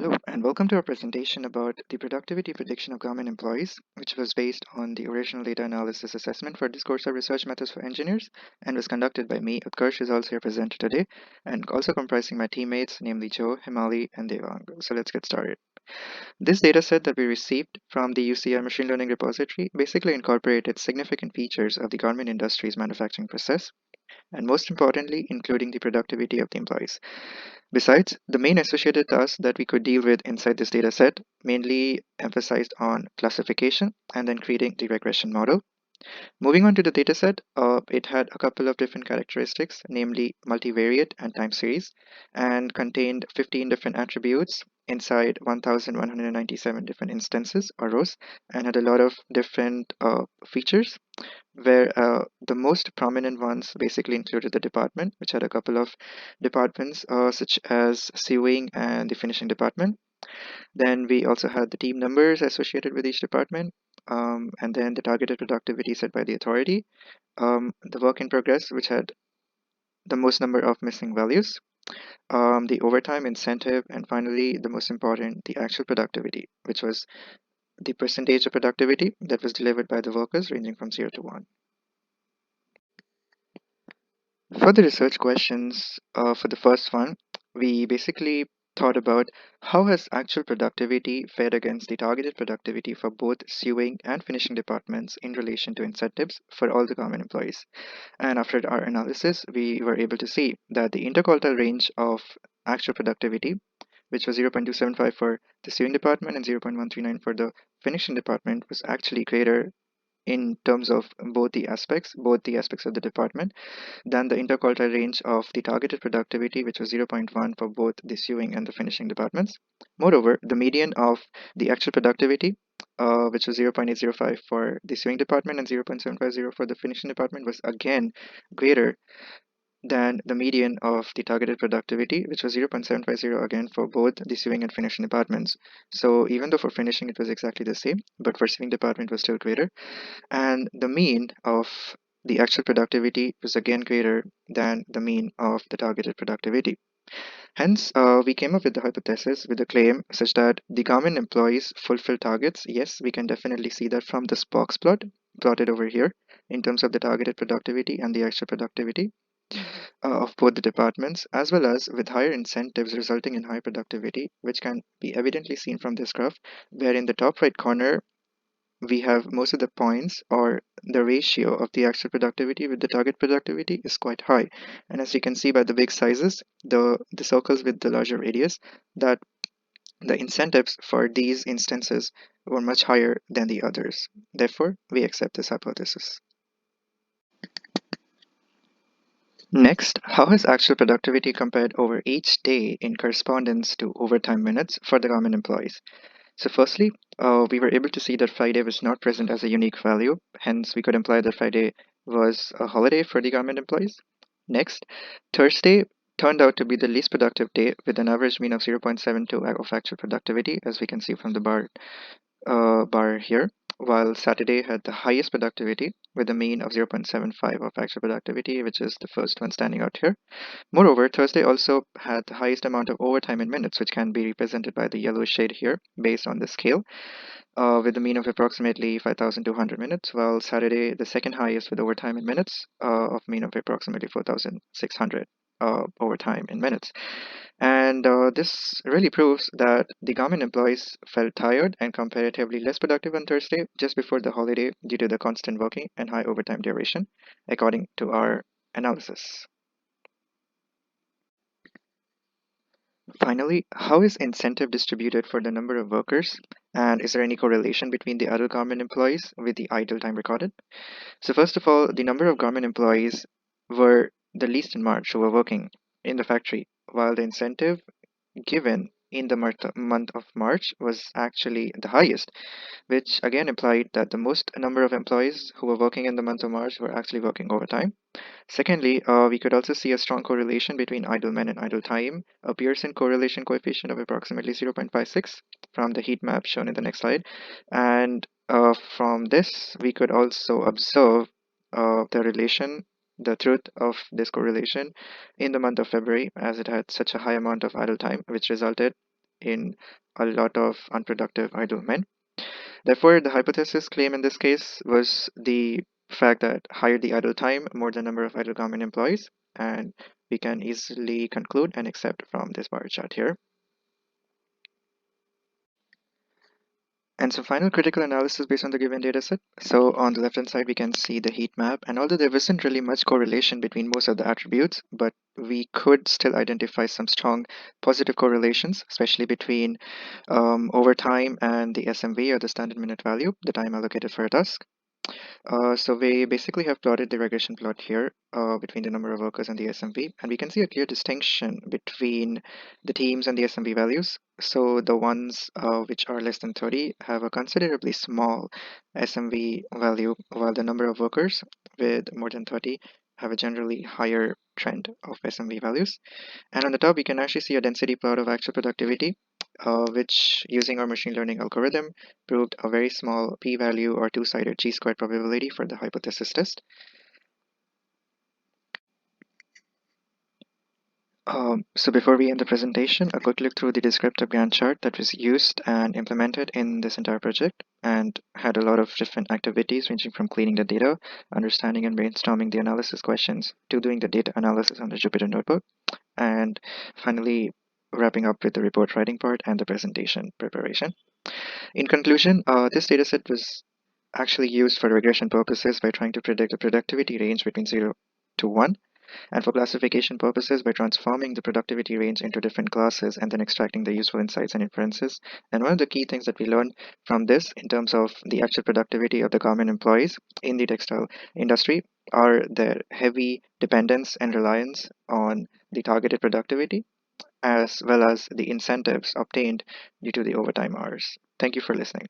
Hello, and welcome to our presentation about the productivity prediction of government employees, which was based on the original data analysis assessment for this course of research methods for engineers and was conducted by me. Utkarsh is also your presenter today, and also comprising my teammates, namely Joe, Himali, and Devang. So let's get started. This dataset that we received from the UCI machine learning repository basically incorporated significant features of the government industry's manufacturing process, and most importantly, including the productivity of the employees. Besides, the main associated tasks that we could deal with inside this dataset mainly emphasized on classification and then creating the regression model. Moving on to the dataset, it had a couple of different characteristics, namely multivariate and time series, and contained 15 different attributes inside 1,197 different instances or rows, and had a lot of different features where the most prominent ones basically included the department, which had a couple of departments such as sewing and the finishing department. Then we also had the team numbers associated with each department, and then the targeted productivity set by the authority, the work in progress, which had the most number of missing values, the overtime incentive, and finally, the most important, the actual productivity, which was the percentage of productivity that was delivered by the workers ranging from 0 to 1. For the research questions, for the first one, we basically thought about how has actual productivity fared against the targeted productivity for both sewing and finishing departments in relation to incentives for all the government employees. And after our analysis, we were able to see that the interquartile range of actual productivity, which was 0.275 for the sewing department and 0.139 for the finishing department, was actually greater in terms of both the aspects of the department than the interquartile range of the targeted productivity, which was zero point 0.1 for both the sewing and the finishing departments. Moreover, the median of the actual productivity, which was 0.805 for the sewing department and 0.750 for the finishing department, was again greater than the median of the targeted productivity, which was 0.750 again for both the sewing and finishing departments. So even though for finishing it was exactly the same, but for sewing department was still greater, and the mean of the actual productivity was again greater than the mean of the targeted productivity. Hence, we came up with the hypothesis with the claim such that the government employees fulfill targets. Yes, we can definitely see that from this box plot plotted over here in terms of the targeted productivity and the actual productivity of both the departments, as well as with higher incentives resulting in high productivity, which can be evidently seen from this graph, where in the top right corner we have most of the points or the ratio of the actual productivity with the target productivity is quite high. And as you can see by the big sizes, the circles with the larger radius, that the incentives for these instances were much higher than the others. Therefore, we accept this hypothesis. Next, how has actual productivity compared over each day in correspondence to overtime minutes for the government employees? So firstly, we were able to see that Friday was not present as a unique value. Hence, we could imply that Friday was a holiday for the government employees. Next, Thursday turned out to be the least productive day with an average mean of 0.72 of actual productivity, as we can see from the bar here, while Saturday had the highest productivity with a mean of 0.75 of actual productivity, which is the first one standing out here. Moreover, Thursday also had the highest amount of overtime in minutes, which can be represented by the yellow shade here based on the scale, with a mean of approximately 5,200 minutes, while Saturday, the second highest with overtime in minutes, of mean of approximately 4,600 overtime in minutes. And this really proves that the government employees felt tired and comparatively less productive on Thursday just before the holiday due to the constant working and high overtime duration, according to our analysis. Finally, how is incentive distributed for the number of workers? And is there any correlation between the adult government employees with the idle time recorded? So, first of all, the number of government employees were the least in March who were working in the factory, while the incentive given in the month of March was actually the highest, which again implied that the most number of employees who were working in the month of March were actually working overtime. Secondly, we could also see a strong correlation between idle men and idle time, a Pearson correlation coefficient of approximately 0.56 from the heat map shown in the next slide. And from this, we could also observe the truth of this correlation in the month of February, as it had such a high amount of idle time, which resulted in a lot of unproductive idle men. Therefore, the hypothesis claim in this case was the fact that higher the idle time, more the number of idle government employees, and we can easily conclude and accept from this bar chart here. And some final critical analysis based on the given dataset. So on the left-hand side, we can see the heat map. And although there wasn't really much correlation between most of the attributes, but we could still identify some strong positive correlations, especially between overtime and the SMV, or the standard minute value, the time allocated for a task. So we basically have plotted the regression plot here between the number of workers and the SMV, and we can see a clear distinction between the teams and the SMV values. So the ones which are less than 30 have a considerably small SMV value, while the number of workers with more than 30 have a generally higher trend of SMV values. And on the top, we can actually see a density plot of actual productivity, which using our machine learning algorithm proved a very small p-value or two-sided chi-squared probability for the hypothesis test. So before we end the presentation, a quick look through the descriptive Gantt chart that was used and implemented in this entire project and had a lot of different activities ranging from cleaning the data, understanding and brainstorming the analysis questions, to doing the data analysis on the Jupyter notebook, and finally wrapping up with the report writing part and the presentation preparation. In conclusion, this dataset was actually used for regression purposes by trying to predict the productivity range between 0 to 1, and for classification purposes by transforming the productivity range into different classes and then extracting the useful insights and inferences. And one of the key things that we learned from this in terms of the actual productivity of the government employees in the textile industry are their heavy dependence and reliance on the targeted productivity, as well as the incentives obtained due to the overtime hours. Thank you for listening.